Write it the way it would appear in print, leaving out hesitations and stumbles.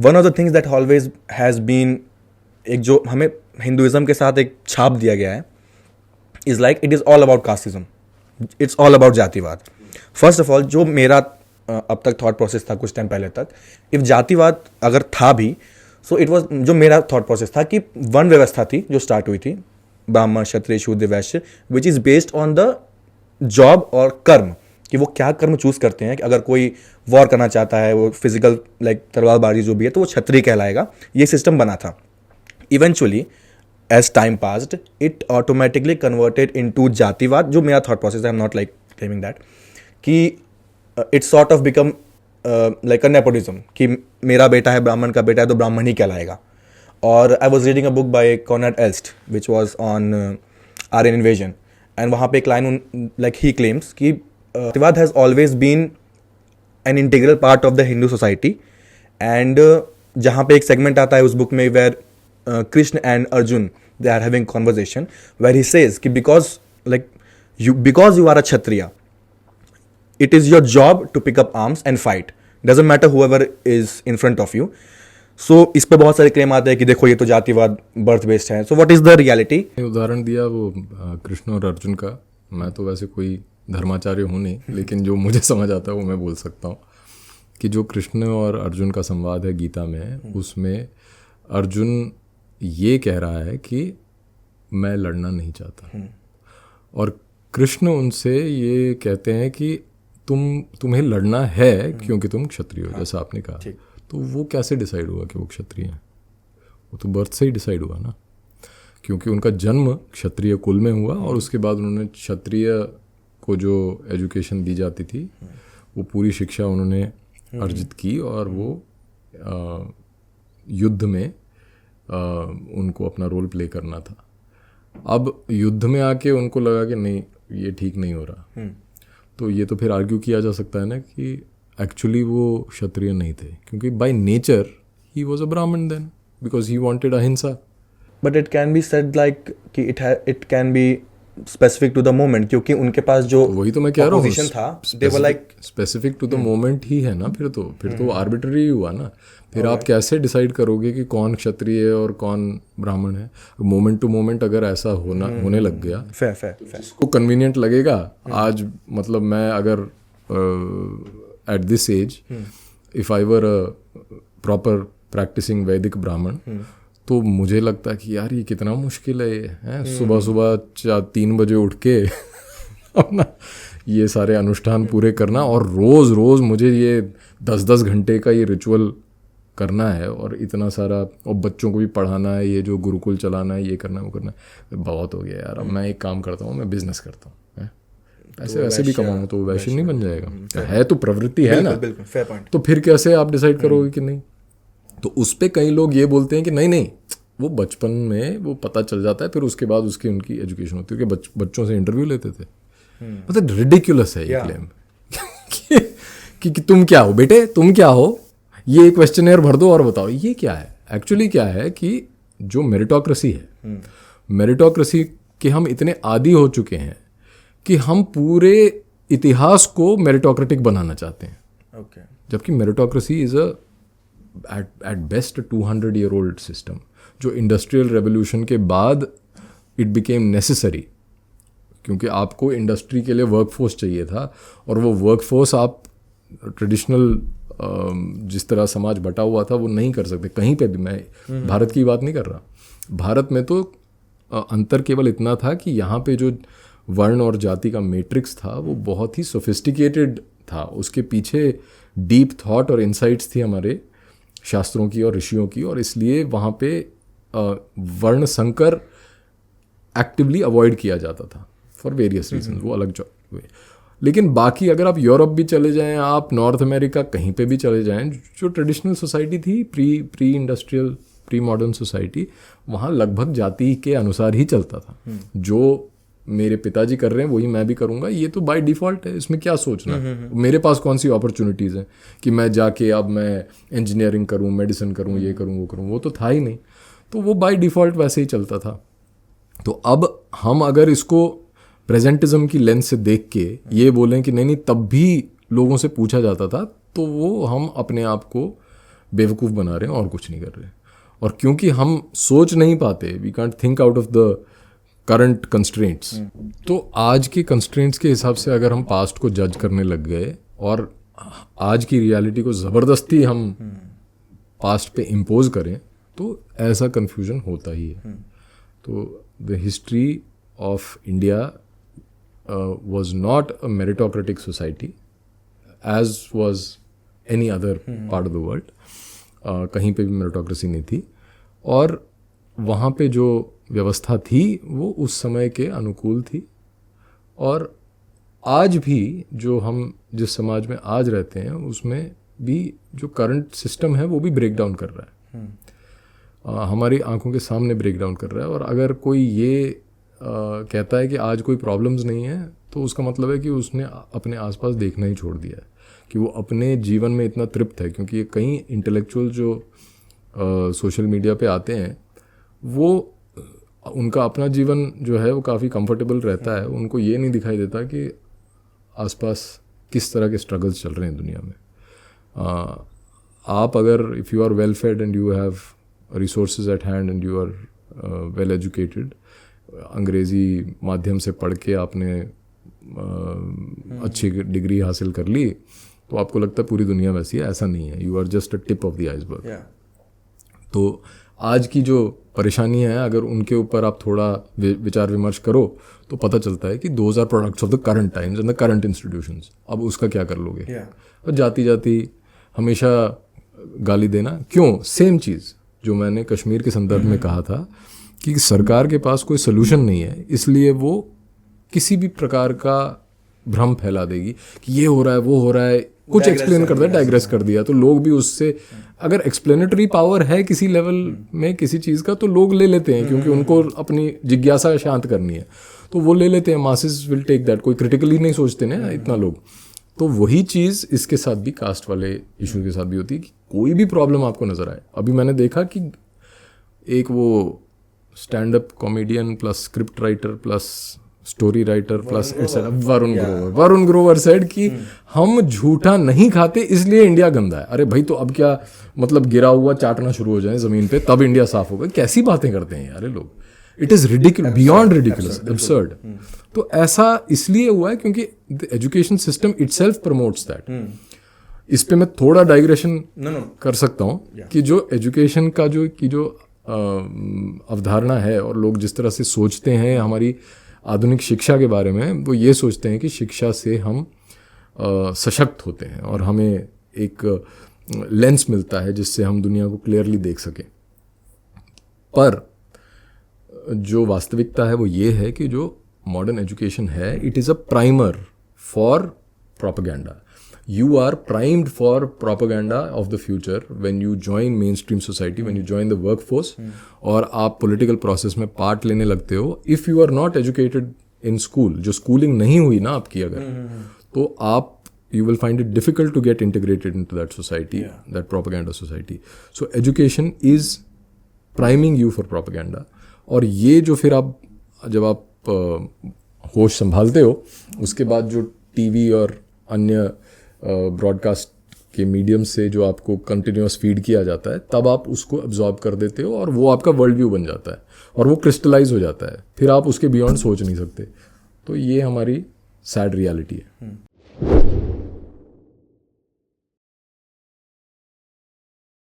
One of the things that always has been, एक जो हमें हिंदुइज्म के साथ एक छाप दिया गया है, is like it is all about casteism, it's all about जातिवाद. फर्स्ट ऑफ ऑल, जो मेरा अब तक थॉट प्रोसेस था कुछ टाइम पहले तक, इफ जातिवाद अगर था भी, सो इट वॉज, जो मेरा थॉट प्रोसेस था कि वर्ण व्यवस्था थी जो स्टार्ट हुई थी, ब्राह्मण क्षत्रिय शूद्र वैश्य, which is based on the job और कर्म, कि वो क्या कर्म चूज करते हैं. कि अगर कोई वॉर करना चाहता है, वो फिजिकल लाइक तलवारबाजी जो भी है, तो वो क्षत्रिय कहलाएगा. ये सिस्टम बना था. Eventually as time passed, it automatically converted into जातिवाद, जो मेरा थॉट प्रोसेस है. I am not like claiming that कि it's sort of become like a nepotism, कि मेरा बेटा है, ब्राह्मण का बेटा है, तो ब्राह्मण ही कहलाएगा. और I was reading a book by Koenraad Elst which was on Aryan invasion, and वहाँ पे एक लाइन लाइक ही क्लेम्स कि जातिवाद has always been an integral part of the Hindu society. And जहाँ पे एक सेगमेंट आता है उस बुक में where Krishna and Arjun they are having conversation, where he says कि because you are a Kshatriya, it is your job to pick up arms and fight, doesn't matter whoever is in front of you. So इस पे बहुत सारे claim आते हैं कि देखो ये तो जातिवाद बर्थ बेस्ड है. So what is the reality? उदाहरण दिया वो कृष्ण और अर्जुन का. मैं तो वैसे कोई धर्माचार्य हूँ नहीं, लेकिन जो मुझे समझ आता है वो मैं बोल सकता हूँ कि जो कृष्ण और अर्जुन का संवाद है गीता में, उसमें अर्जुन ये कह रहा है कि मैं लड़ना नहीं चाहता, और कृष्ण उनसे ये कहते हैं कि तुम्हें लड़ना है क्योंकि तुम क्षत्रिय हो, जैसा आपने कहा. तो वो कैसे डिसाइड हुआ कि वो क्षत्रिय हैं? वो तो बर्थ से ही डिसाइड हुआ ना, क्योंकि उनका जन्म क्षत्रिय कुल में हुआ, और उसके बाद उन्होंने क्षत्रिय को जो एजुकेशन दी जाती थी वो पूरी शिक्षा उन्होंने अर्जित की, और वो युद्ध में उनको अपना रोल प्ले करना था. अब युद्ध में आके उनको लगा कि नहीं, ये ठीक नहीं हो रहा, तो ये तो फिर आर्ग्यू किया जा सकता है ना कि एक्चुअली वो क्षत्रिय नहीं थे, क्योंकि by nature he was a Brahmin then, because he wanted ahimsa. But it can be said like कि it can be specific to the moment, क्योंकि उनके पास जो वही तो मैं कह रहा हूँ, था, they were like specific to the moment ही है ना. फिर तो आर्बिट्ररी हुआ ना. फिर आप कैसे डिसाइड करोगे कि कौन क्षत्रिय है और कौन ब्राह्मण है? मोमेंट टू मोमेंट अगर ऐसा होने लग गया, जिसको कन्वीनियंट लगेगा. आज मतलब मैं अगर at this age if I were a proper practicing Vedic Brahmin, तो मुझे लगता है कि यार ये कितना मुश्किल है ये, सुबह सुबह 3 बजे उठ के अपना ये सारे अनुष्ठान पूरे करना, और रोज़ रोज़ मुझे ये 10-10 घंटे का ये रिचुअल करना है, और इतना सारा, और बच्चों को भी पढ़ाना है, ये जो गुरुकुल चलाना है, ये करना है, वो करना है. बहुत हो गया यार. अब मैं एक काम करता हूँ, मैं बिजनेस करता हूँ, ऐसे भी कमाऊँ, तो वैश्य नहीं बन जाएगा? है तो प्रवृत्ति है ना. तो फिर कैसे आप डिसाइड करोगे कि नहीं? तो उस पर कई लोग ये बोलते हैं कि नहीं, वो बचपन में वो पता चल जाता है, फिर उसके बाद उनकी एजुकेशन होती है, कि बच्चों से इंटरव्यू लेते थे. मतलब रिडिकुलस है ये क्लेम कि तुम क्या हो बेटे, तुम क्या हो, ये क्वेश्चनर भर दो और बताओ ये क्या है. एक्चुअली क्या है कि जो मेरिटोक्रेसी है, मेरिटोक्रेसी के हम इतने आदी हो चुके हैं कि हम पूरे इतिहास को मेरिटोक्रेटिक बनाना चाहते हैं. जबकि meritocracy is at best 200-year-old system, जो इंडस्ट्रियल रेवोल्यूशन के बाद इट बिकेम नेसेसरी, क्योंकि आपको इंडस्ट्री के लिए वर्कफोर्स चाहिए था, और वो वर्कफोर्स आप ट्रेडिशनल जिस तरह समाज बटा हुआ था वो नहीं कर सकते कहीं पे भी. मैं भारत की बात नहीं कर रहा. भारत में तो अंतर केवल इतना था कि यहाँ पे जो वर्ण और जाति का मैट्रिक्स था वो बहुत ही सोफिस्टिकेटेड था. उसके पीछे डीप थॉट और इंसाइट्स थी हमारे शास्त्रों की और ऋषियों की, और इसलिए वहाँ पे वर्ण संकर एक्टिवली अवॉइड किया जाता था फॉर वेरियस रीजन, वो अलग वे. लेकिन बाकी अगर आप यूरोप भी चले जाएं, आप नॉर्थ अमेरिका कहीं पे भी चले जाएं, जो ट्रेडिशनल सोसाइटी थी, pre industrial pre modern society, वहाँ लगभग जाति के अनुसार ही चलता था. जो मेरे पिताजी कर रहे हैं वही मैं भी करूँगा, ये तो बाय डिफ़ॉल्ट है, इसमें क्या सोचना. मेरे पास कौन सी अपॉर्चुनिटीज़ हैं कि मैं जाके अब मैं इंजीनियरिंग करूँ, मेडिसिन करूँ, ये करूँ, वो करूँ, वो तो था ही नहीं. तो वो बाय डिफ़ॉल्ट वैसे ही चलता था. तो अब हम अगर इसको प्रेजेंटिज्म की लेंस से देख के ये बोलें कि नहीं तब भी लोगों से पूछा जाता था, तो वो हम अपने आप को बेवकूफ़ बना रहे हैं और कुछ नहीं कर रहे हैं। और क्योंकि हम सोच नहीं पाते, we can't think out of the current constraints, तो आज के कंस्ट्रेंट्स के हिसाब से अगर हम पास्ट को जज करने लग गए और आज की रियलिटी को ज़बरदस्ती हम पास्ट पे इम्पोज करें, तो ऐसा कन्फ्यूजन होता ही है। तो the history of India was not a meritocratic society as was any other part of the world. कहीं पे भी मेरिटोक्रेसी नहीं थी, और वहाँ पे जो व्यवस्था थी वो उस समय के अनुकूल थी। और आज भी जो हम जिस समाज में आज रहते हैं उसमें भी जो करंट सिस्टम है वो भी ब्रेक डाउन कर रहा है, हमारी आंखों के सामने ब्रेक डाउन कर रहा है। और अगर कोई ये कहता है कि आज कोई प्रॉब्लम्स नहीं है, तो उसका मतलब है कि उसने अपने आसपास देखना ही छोड़ दिया है, कि वो अपने जीवन में इतना तृप्त है। क्योंकि ये कई इंटेलेक्चुअल जो सोशल मीडिया पे आते हैं, वो उनका अपना जीवन जो है वो काफ़ी कंफर्टेबल रहता है, उनको ये नहीं दिखाई देता कि आसपास किस तरह के स्ट्रगल्स चल रहे हैं दुनिया में। आप अगर if you are well fed and you have resources at hand and you are well educated, अंग्रेज़ी माध्यम से पढ़ के आपने अच्छी डिग्री हासिल कर ली, तो आपको लगता है पूरी दुनिया वैसी है। ऐसा नहीं है, you are just a tip of the iceberg. तो आज की जो परेशानी है, अगर उनके ऊपर आप थोड़ा विचार विमर्श करो तो पता चलता है कि those are products of the current times and the current institutions. अब उसका क्या कर लोगे? और जाती जाती हमेशा गाली देना क्यों? सेम चीज़ जो मैंने कश्मीर के संदर्भ में कहा था कि सरकार के पास कोई सोल्यूशन नहीं है, इसलिए वो किसी भी प्रकार का भ्रम फैला देगी कि ये हो रहा है, वो हो रहा है, कुछ एक्सप्लेन कर दिया, डाइग्रेस कर दिया, तो लोग भी उससे, अगर एक्सप्लेनेटरी पावर है किसी लेवल में किसी चीज़ का, तो लोग ले लेते हैं, क्योंकि उनको अपनी जिज्ञासा शांत करनी है, तो वो ले लेते हैं। Masses will take that. कोई क्रिटिकली नहीं सोचते ना इतना लोग। तो वही चीज़ इसके साथ भी, कास्ट वाले इशू के साथ भी होती है कि कोई भी प्रॉब्लम आपको नज़र आए। अभी मैंने देखा कि एक वो stand up comedian plus script writer plus story writer plus Varun Grover said कि हम झूठा नहीं खाते इसलिए इंडिया गंदा है। अरे भाई, तो अब क्या मतलब गिरा हुआ चाटना शुरू हो जाए ज़मीन पे तब इंडिया साफ होगा? कैसी बातें करते हैं यार लोग। It is ridiculous, beyond ridiculous, absurd. तो ऐसा इसलिए हुआ है क्योंकि the education system itself promotes that. इस पे मैं थोड़ा डाइग्रेशन कर सकता हूँ कि जो एजुकेशन का जो अवधारणा है और लोग जिस तरह से सोचते हैं हमारी आधुनिक शिक्षा के बारे में, वो ये सोचते हैं कि शिक्षा से हम सशक्त होते हैं और हमें एक लेंस मिलता है जिससे हम दुनिया को क्लियरली देख सकें। पर जो वास्तविकता है वो ये है कि जो मॉडर्न एजुकेशन है, it is a primer for propaganda. You are primed for propaganda of the future when you join mainstream society, when you join the workforce, और आप political process में part लेने लगते हो। If you are not educated in school, जो schooling नहीं हुई ना आपकी अगर, तो आप you will find it difficult to get integrated into that society, that propaganda society. So education is priming you for propaganda। और ये जो फिर आप जब आप होश संभालते हो, उसके बाद जो टीवी और अन्य ब्रॉडकास्ट के मीडियम से जो आपको कंटिन्यूस फीड किया जाता है, तब आप उसको एब्जॉर्ब कर देते हो और वो आपका वर्ल्ड व्यू बन जाता है और वो क्रिस्टलाइज हो जाता है। फिर आप उसके बियॉन्ड सोच नहीं सकते। तो ये हमारी सैड रियलिटी है।